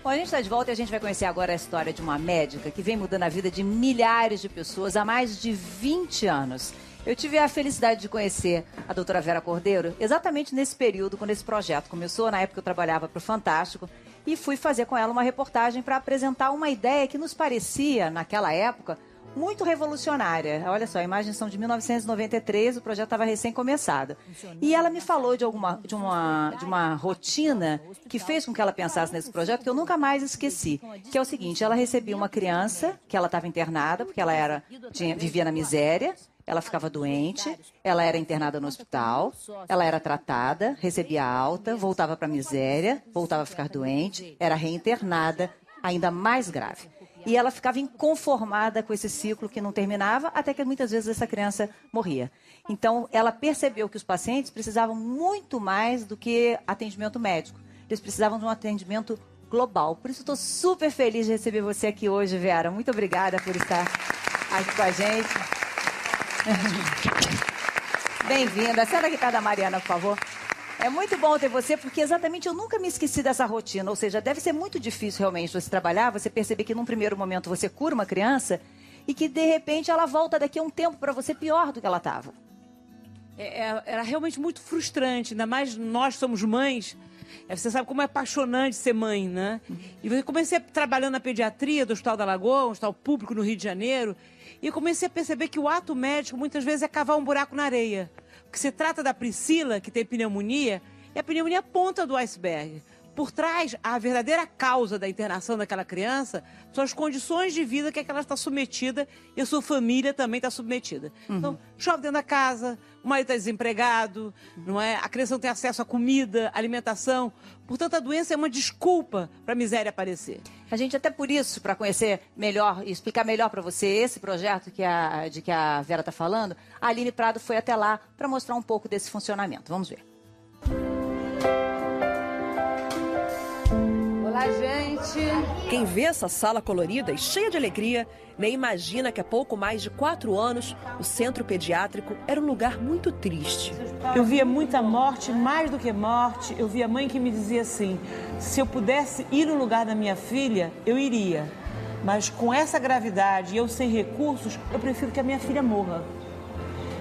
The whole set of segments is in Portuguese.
Bom, a gente está de volta e a gente vai conhecer agora a história de uma médica que vem mudando a vida de milhares de pessoas há mais de 20 anos. Eu tive a felicidade de conhecer a doutora Vera Cordeiro exatamente nesse período, quando esse projeto começou. Na época eu trabalhava para o Fantástico e fui fazer com ela uma reportagem para apresentar uma ideia que nos parecia, naquela época, muito revolucionária. Olha só, imagens são de 1993, o projeto estava recém-começado. E ela me falou de uma rotina que fez com que ela pensasse nesse projeto, que eu nunca mais esqueci. Que é o seguinte, ela recebia uma criança, que ela estava internada, porque ela vivia na miséria, ela ficava doente, ela era internada no hospital, ela era tratada, recebia alta, voltava para a miséria, voltava a ficar doente, era reinternada, ainda mais grave. E ela ficava inconformada com esse ciclo que não terminava, até que muitas vezes essa criança morria. Então, ela percebeu que os pacientes precisavam muito mais do que atendimento médico. Eles precisavam de um atendimento global. Por isso, estou super feliz de receber você aqui hoje, Vera. Muito obrigada por estar aqui com a gente. Bem-vinda. Senta aqui perto da Mariana, por favor. É muito bom ter você, porque exatamente eu nunca me esqueci dessa rotina. Ou seja, deve ser muito difícil realmente você trabalhar, você perceber que num primeiro momento você cura uma criança e que de repente ela volta daqui a um tempo para você pior do que ela estava. Era realmente muito frustrante, ainda mais nós somos mães. Você sabe como é apaixonante ser mãe, né? E eu comecei trabalhando na pediatria do Hospital da Lagoa, um hospital público no Rio de Janeiro, e eu comecei a perceber que o ato médico muitas vezes é cavar um buraco na areia. Porque se trata da Priscila, que tem pneumonia, e a pneumonia é a ponta do iceberg. Por trás, a verdadeira causa da internação daquela criança são as condições de vida que ela está submetida e a sua família também está submetida. Então, chove dentro da casa, o marido está desempregado, não é? A criança não tem acesso à comida, alimentação. Portanto, a doença é uma desculpa para a miséria aparecer. A gente, até por isso, para conhecer melhor e explicar melhor para você esse projeto de que a Vera está falando, a Aline Prado foi até lá para mostrar um pouco desse funcionamento. Vamos ver. Olá, gente! Quem vê essa sala colorida e cheia de alegria, nem imagina que há pouco mais de 4 anos, o centro pediátrico era um lugar muito triste. Eu via muita morte, mais do que morte. Eu via mãe que me dizia assim, se eu pudesse ir no lugar da minha filha, eu iria. Mas com essa gravidade e eu sem recursos, eu prefiro que a minha filha morra.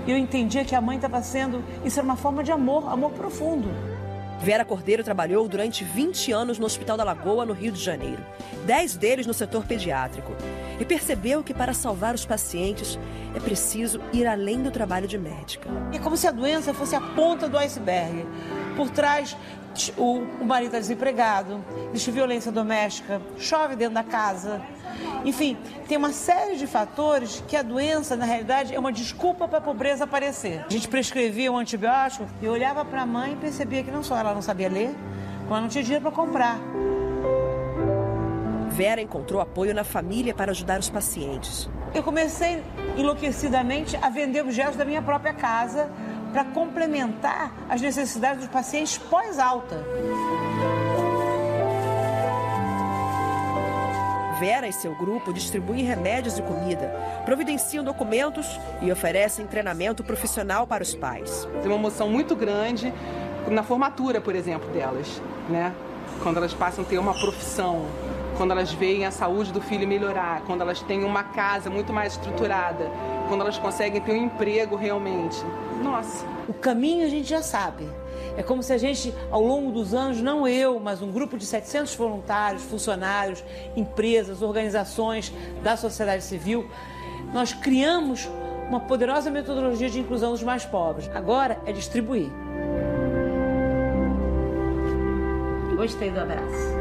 E eu entendia que a mãe estava sendo... Isso era uma forma de amor, amor profundo. Vera Cordeiro trabalhou durante 20 anos no Hospital da Lagoa, no Rio de Janeiro. 10 deles no setor pediátrico. E percebeu que para salvar os pacientes é preciso ir além do trabalho de médica. É como se a doença fosse a ponta do iceberg. Por trás, o marido está desempregado, existe violência doméstica, chove dentro da casa. Enfim, tem uma série de fatores que a doença, na realidade, é uma desculpa para a pobreza aparecer. A gente prescrevia um antibiótico e eu olhava para a mãe e percebia que não só ela não sabia ler, como ela não tinha dinheiro para comprar. Vera encontrou apoio na família para ajudar os pacientes. Eu comecei enlouquecidamente a vender objetos da minha própria casa para complementar as necessidades dos pacientes pós-alta. Vera e seu grupo distribuem remédios e comida, providenciam documentos e oferecem treinamento profissional para os pais. Tem uma emoção muito grande na formatura, por exemplo, delas, né? Quando elas passam a ter uma profissão, quando elas veem a saúde do filho melhorar, quando elas têm uma casa muito mais estruturada, quando elas conseguem ter um emprego realmente. Nossa! O caminho a gente já sabe. É como se a gente, ao longo dos anos, não eu, mas um grupo de 700 voluntários, funcionários, empresas, organizações da sociedade civil, nós criamos uma poderosa metodologia de inclusão dos mais pobres. Agora é distribuir. Gostei do abraço.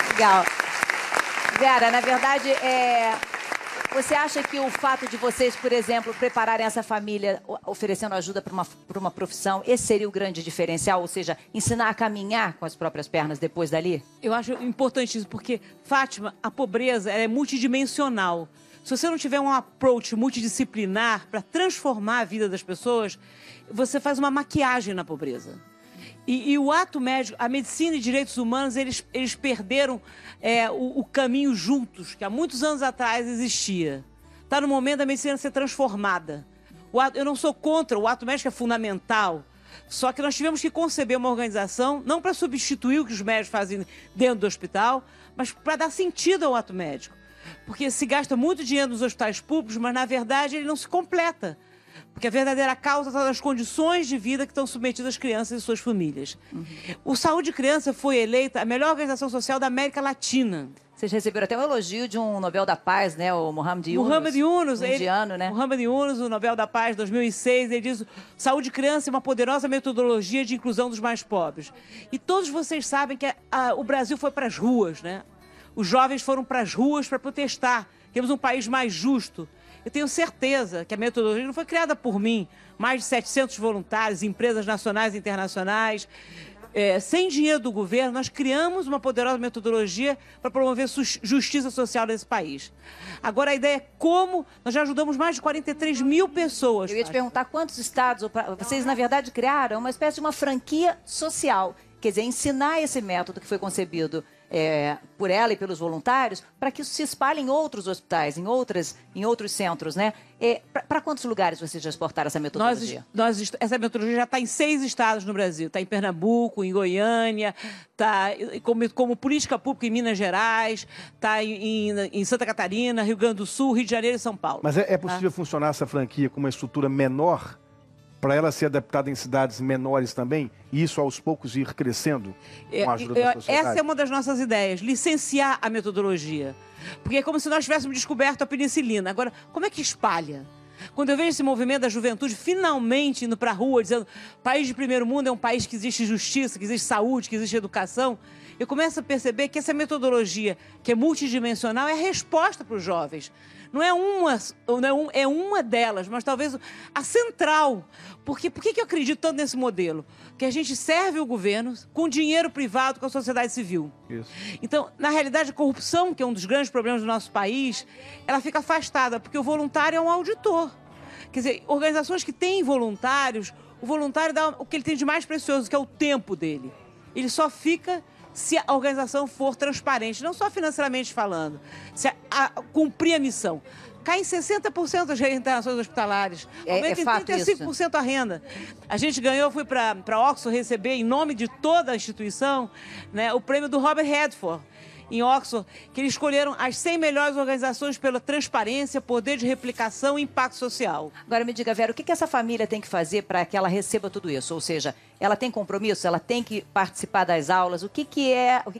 Legal. Vera, na verdade, você acha que o fato de vocês, por exemplo, prepararem essa família, oferecendo ajuda para uma profissão, esse seria o grande diferencial? Ou seja, ensinar a caminhar com as próprias pernas depois dali? Eu acho importante isso, porque, Fátima, a pobreza é multidimensional. Se você não tiver um approach multidisciplinar para transformar a vida das pessoas, você faz uma maquiagem na pobreza. E o ato médico, a medicina e direitos humanos, eles perderam o caminho juntos, que há muitos anos atrás existia. Está no momento da medicina ser transformada. Eu não sou contra, o ato médico é fundamental, Só que nós tivemos que conceber uma organização, não para substituir o que os médicos fazem dentro do hospital, mas para dar sentido ao ato médico. Porque se gasta muito dinheiro nos hospitais públicos, mas, na verdade, ele não se completa. Porque a verdadeira causa está nas condições de vida que estão submetidas as crianças e suas famílias. O Saúde Criança foi eleita a melhor organização social da América Latina. Vocês receberam até um elogio de um Nobel da Paz, né? O Mohamed Yunus. Mohamed Yunus, indiano, né? Mohamed Yunus, o Nobel da Paz 2006, ele diz: Saúde Criança é uma poderosa metodologia de inclusão dos mais pobres. E todos vocês sabem que o Brasil foi para as ruas, né? Os jovens foram para as ruas para protestar. Temos um país mais justo. Eu tenho certeza que a metodologia não foi criada por mim. Mais de 700 voluntários, empresas nacionais e internacionais. Sem dinheiro do governo, nós criamos uma poderosa metodologia para promover justiça social nesse país. Agora, a ideia é como nós já ajudamos mais de 43 mil pessoas. Eu ia te perguntar quantos estados, vocês, na verdade, criaram uma espécie de uma franquia social. Quer dizer, ensinar esse método que foi concebido por ela e pelos voluntários, para que isso se espalhe em outros hospitais, em outros centros, né? Para quantos lugares vocês já exportaram essa metodologia? Essa metodologia já está em 6 estados no Brasil. Está em Pernambuco, em Goiânia, está como política pública em Minas Gerais, está em Santa Catarina, Rio Grande do Sul, Rio de Janeiro e São Paulo. Mas é possível funcionar essa franquia com uma estrutura menor, para ela ser adaptada em cidades menores também, e isso aos poucos ir crescendo com a ajuda da sociedade? Essa é uma das nossas ideias, licenciar a metodologia. Porque é como se nós tivéssemos descoberto a penicilina. Agora, como é que espalha? Quando eu vejo esse movimento da juventude finalmente indo para a rua, dizendo país de primeiro mundo é um país que existe justiça, que existe saúde, que existe educação, eu começo a perceber que essa metodologia, que é multidimensional, é a resposta para os jovens. Não é uma delas, mas talvez a central. Por que eu acredito tanto nesse modelo? Que a gente serve o governo com dinheiro privado, com a sociedade civil. Isso. Então, na realidade, a corrupção, que é um dos grandes problemas do nosso país, ela fica afastada, porque o voluntário é um auditor. Quer dizer, organizações que têm voluntários, o voluntário dá o que ele tem de mais precioso, que é o tempo dele. Ele só fica se a organização for transparente, não só financeiramente falando, se cumprir a missão. Cai em 60% as internações hospitalares, aumenta em 35% a renda. A gente ganhou, fui para Oxford receber, em nome de toda a instituição, né, o prêmio do Robert Redford, em Oxford, que eles escolheram as 100 melhores organizações pela transparência, poder de replicação e impacto social. Agora me diga, Vera, o que essa família tem que fazer para que ela receba tudo isso? Ou seja, ela tem compromisso? Ela tem que participar das aulas? O que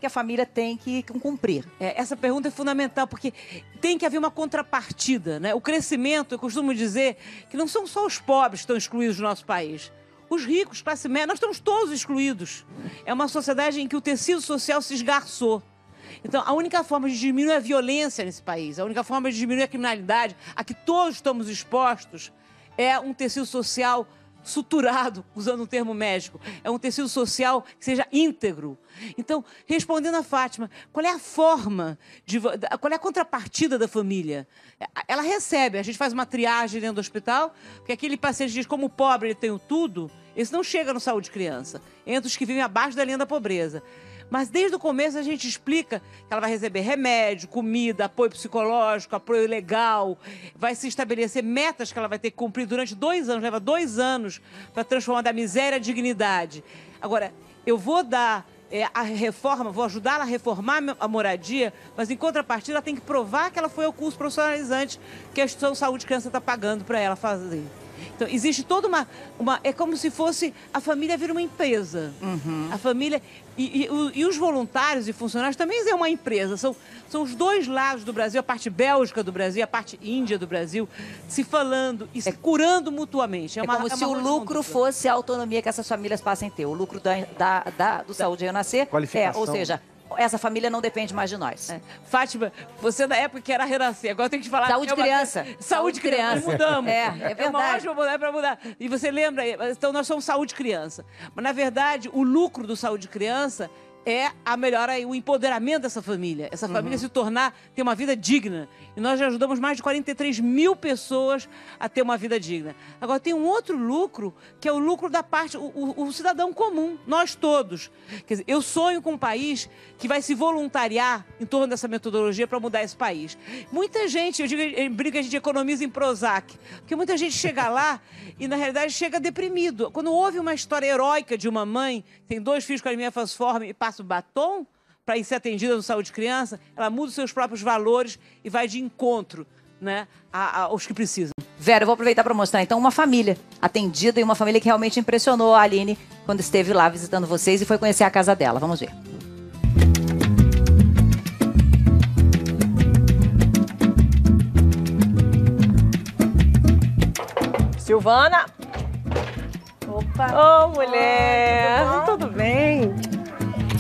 a família tem que cumprir? Essa pergunta é fundamental, porque tem que haver uma contrapartida, né? O crescimento, eu costumo dizer, que não são só os pobres que estão excluídos do nosso país. Os ricos, classe média, nós estamos todos excluídos. É uma sociedade em que o tecido social se esgarçou. Então, a única forma de diminuir a violência nesse país, a única forma de diminuir a criminalidade a que todos estamos expostos, é um tecido social suturado, usando um termo médico. É um tecido social que seja íntegro. Então, respondendo a Fátima, qual é a forma, qual é a contrapartida da família? Ela recebe, a gente faz uma triagem dentro do hospital, porque aquele paciente diz, como pobre ele tem tudo, esse não chega no Saúde Criança, entre os que vivem abaixo da linha da pobreza. Mas desde o começo a gente explica que ela vai receber remédio, comida, apoio psicológico, apoio legal, vai se estabelecer metas que ela vai ter que cumprir durante 2 anos, leva 2 anos para transformar da miséria à dignidade. Agora, eu vou dar a reforma, vou ajudar ela a reformar a moradia, mas em contrapartida ela tem que provar que ela foi ao curso profissionalizante que a instituição Saúde Criança está pagando para ela fazer. Então, existe toda é como se fosse a família vira uma empresa. A família... E os voluntários e funcionários também é uma empresa. São os dois lados do Brasil, a parte bélgica do Brasil, a parte índia do Brasil, se falando e se curando mutuamente. Como se o lucro fosse a autonomia que essas famílias passem a ter. O lucro do Saúde Renascer ou seja... Essa família não depende mais de nós. Fátima, você na época que era Renascer, agora tem que te falar... Saúde Criança. Saúde Criança. Mudamos. É verdade. É uma ótima mudar para mudar. E você lembra, então nós somos Saúde Criança. Mas, na verdade, o lucro do Saúde Criança é a melhora e o empoderamento dessa família. Essa família se tornar, ter uma vida digna. E nós já ajudamos mais de 43 mil pessoas a ter uma vida digna. Agora, tem um outro lucro, que é o lucro da parte, o cidadão comum, nós todos. Quer dizer, eu sonho com um país que vai se voluntariar em torno dessa metodologia para mudar esse país. Muita gente, eu brinco que a gente economiza em Prozac, porque muita gente chega lá e, na realidade, chega deprimido. Quando houve uma história heróica de uma mãe, tem 2 filhos com anemia falciforme e passa o batom para ir ser atendida no Saúde Criança, ela muda os seus próprios valores e vai de encontro, né, aos que precisam. Vera, eu vou aproveitar para mostrar, então, uma família atendida e uma família que realmente impressionou a Aline quando esteve lá visitando vocês e foi conhecer a casa dela. Vamos ver. Silvana. Opa. Ô, mulher. Tudo bem?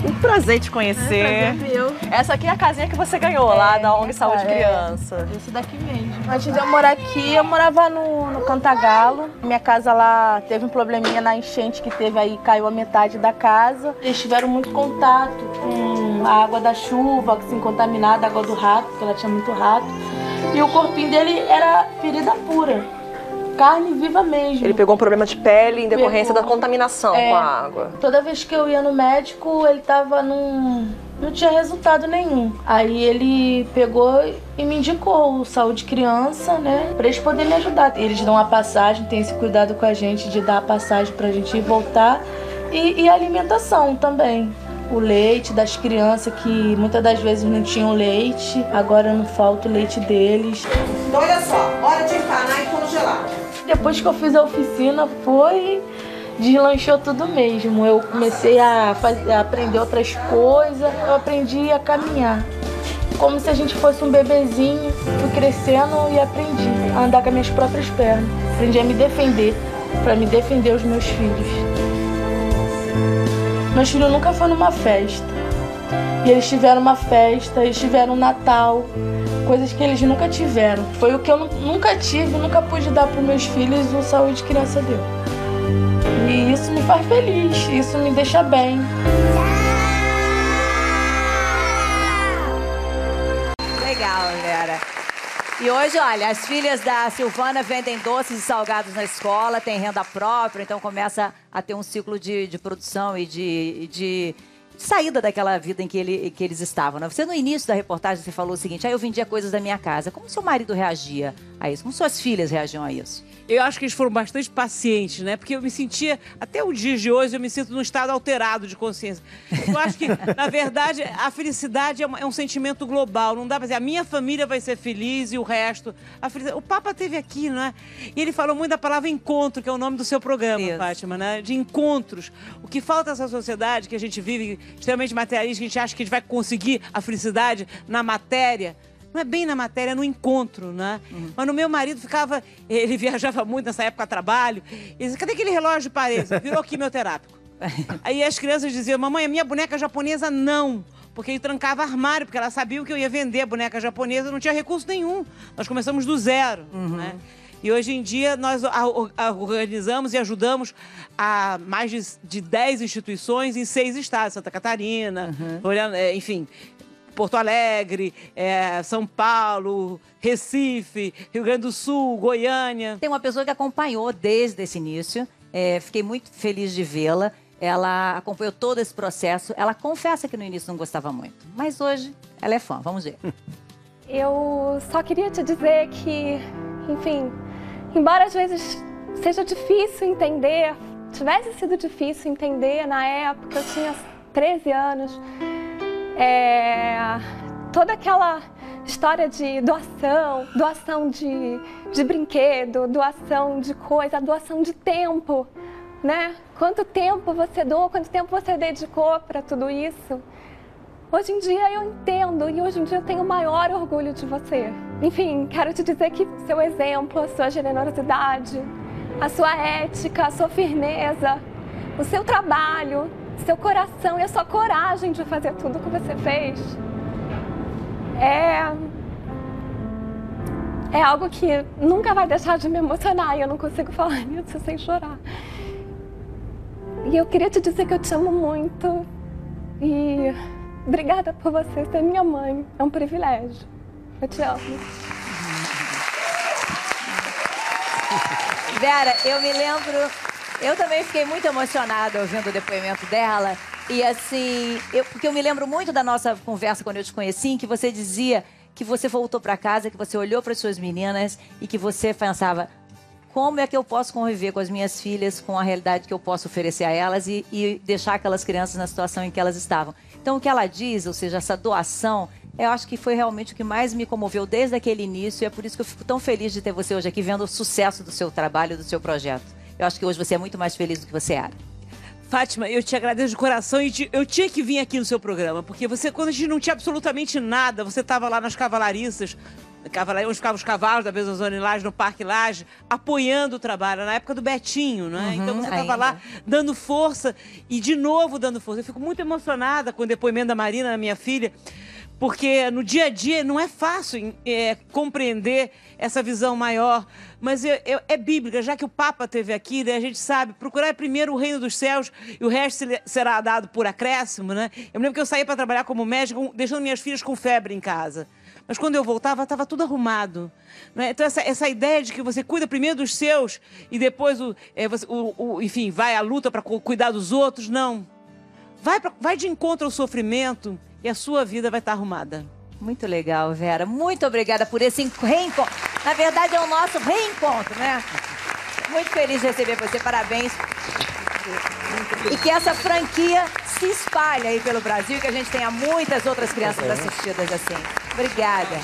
Um prazer te conhecer. Prazer meu. Essa aqui é a casinha que você ganhou lá da ONG Saúde Criança. Esse daqui mesmo. Antes de eu morar aqui, eu morava no Cantagalo. Minha casa lá teve um probleminha na enchente que teve aí, caiu a metade da casa. Eles tiveram muito contato com a água da chuva, assim, contaminada, a água do rato, porque ela tinha muito rato. E o corpinho dele era ferida pura. Carne viva mesmo. Ele pegou um problema de pele em decorrência da contaminação com a água. Toda vez que eu ia no médico, ele tava não tinha resultado nenhum. Aí ele pegou e me indicou o Saúde Criança, né? Pra eles poderem me ajudar. Eles dão a passagem, tem esse cuidado com a gente de dar a passagem pra gente ir voltar. E a alimentação também. O leite das crianças, que muitas das vezes não tinham leite. Agora não falta o leite deles. Então olha só, hora de empanar e congelar. Depois que eu fiz a oficina, deslanchou tudo mesmo. Eu comecei a aprender outras coisas, eu aprendi a caminhar. Como se a gente fosse um bebezinho, fui crescendo e aprendi a andar com as minhas próprias pernas. Aprendi a me defender, para me defender os meus filhos. Meus filhos nunca foram numa festa. E eles tiveram uma festa, eles tiveram um Natal. Coisas que eles nunca tiveram. Foi o que eu nunca tive, nunca pude dar para os meus filhos, o Saúde Criança deu. E isso me faz feliz, isso me deixa bem. Legal, Vera. E hoje, olha, as filhas da Silvana vendem doces e salgados na escola, têm renda própria, então começa a ter um ciclo de produção e de saída daquela vida em que eles estavam. Né? Você, no início da reportagem, você falou o seguinte, eu vendia coisas da minha casa. Como seu marido reagia a isso? Como suas filhas reagiam a isso? Eu acho que eles foram bastante pacientes, né? Porque eu me sentia, até o dia de hoje, eu me sinto num estado alterado de consciência. Eu acho que, na verdade, a felicidade é um sentimento global. Não dá pra dizer, a minha família vai ser feliz e o resto... O Papa esteve aqui, não é? E ele falou muito da palavra encontro, que é o nome do seu programa, isso. Fátima, né? De encontros. O que falta nessa sociedade que a gente vive extremamente materialista, que a gente acha que a gente vai conseguir a felicidade na matéria... Não é bem na matéria, é no encontro, né? Mas o meu marido ficava... Ele viajava muito nessa época a trabalho. Ele dizia, cadê aquele relógio de parede? Virou quimioterápico. Aí as crianças diziam, mamãe, a minha boneca japonesa não. Porque ele trancava armário, porque ela sabia que eu ia vender a boneca japonesa, não tinha recurso nenhum. Nós começamos do zero, né? E hoje em dia nós organizamos e ajudamos a mais de 10 instituições em 6 estados. Santa Catarina, enfim... Porto Alegre, São Paulo, Recife, Rio Grande do Sul, Goiânia. Tem uma pessoa que acompanhou desde esse início, fiquei muito feliz de vê-la. Ela acompanhou todo esse processo. Ela confessa que no início não gostava muito, mas hoje ela é fã. Vamos ver. Eu só queria te dizer que, enfim, embora às vezes seja difícil entender, tivesse sido difícil entender na época, eu tinha 13 anos, toda aquela história de doação de brinquedo, doação de coisa, doação de tempo, né? Quanto tempo você doou, quanto tempo você dedicou para tudo isso? Hoje em dia eu entendo e hoje em dia eu tenho o maior orgulho de você. Enfim, quero te dizer que seu exemplo, a sua generosidade, a sua ética, a sua firmeza, o seu trabalho, seu coração e a sua coragem de fazer tudo o que você fez é algo que nunca vai deixar de me emocionar e eu não consigo falar nisso sem chorar. E eu queria te dizer que eu te amo muito E obrigada por você ser minha mãe. É um privilégio. Eu te amo. Vera, eu me lembro... Eu também fiquei muito emocionada ouvindo o depoimento dela. E assim, porque eu me lembro muito da nossa conversa quando eu te conheci, em que você dizia que você voltou para casa, que você olhou para as suas meninas e que você pensava, como é que eu posso conviver com as minhas filhas, com a realidade que eu posso oferecer a elas e deixar aquelas crianças na situação em que elas estavam. Então, o que ela diz, ou seja, essa doação, eu acho que foi realmente o que mais me comoveu desde aquele início, e é por isso que eu fico tão feliz de ter você hoje aqui, vendo o sucesso do seu trabalho, do seu projeto. Eu acho que hoje você é muito mais feliz do que você era. Fátima, eu te agradeço de coração e eu tinha que vir aqui no seu programa, porque você, quando a gente não tinha absolutamente nada, você estava lá nas cavalariças, onde ficavam os cavalos da Bezosone Laje, no Parque Laje, apoiando o trabalho, na época do Betinho, né? Então você estava lá dando força e de novo dando força. Eu fico muito emocionada com o depoimento da Marina, minha filha, porque no dia a dia não é fácil compreender essa visão maior, mas é bíblica, já que o Papa esteve aqui, né, a gente sabe, procurar primeiro o reino dos céus e o resto será dado por acréscimo, né? Eu me lembro que eu saía para trabalhar como médica, deixando minhas filhas com febre em casa. Mas quando eu voltava, estava tudo arrumado. Né? Então, essa ideia de que você cuida primeiro dos seus e depois, enfim, vai à luta para cuidar dos outros, não. Vai de encontro ao sofrimento e a sua vida vai estar arrumada. Muito legal, Vera. Muito obrigada por esse reencontro. Na verdade, é o nosso reencontro, né? Muito feliz de receber você. Parabéns. E que essa franquia se espalhe aí pelo Brasil e que a gente tenha muitas outras crianças assistidas assim. Obrigada.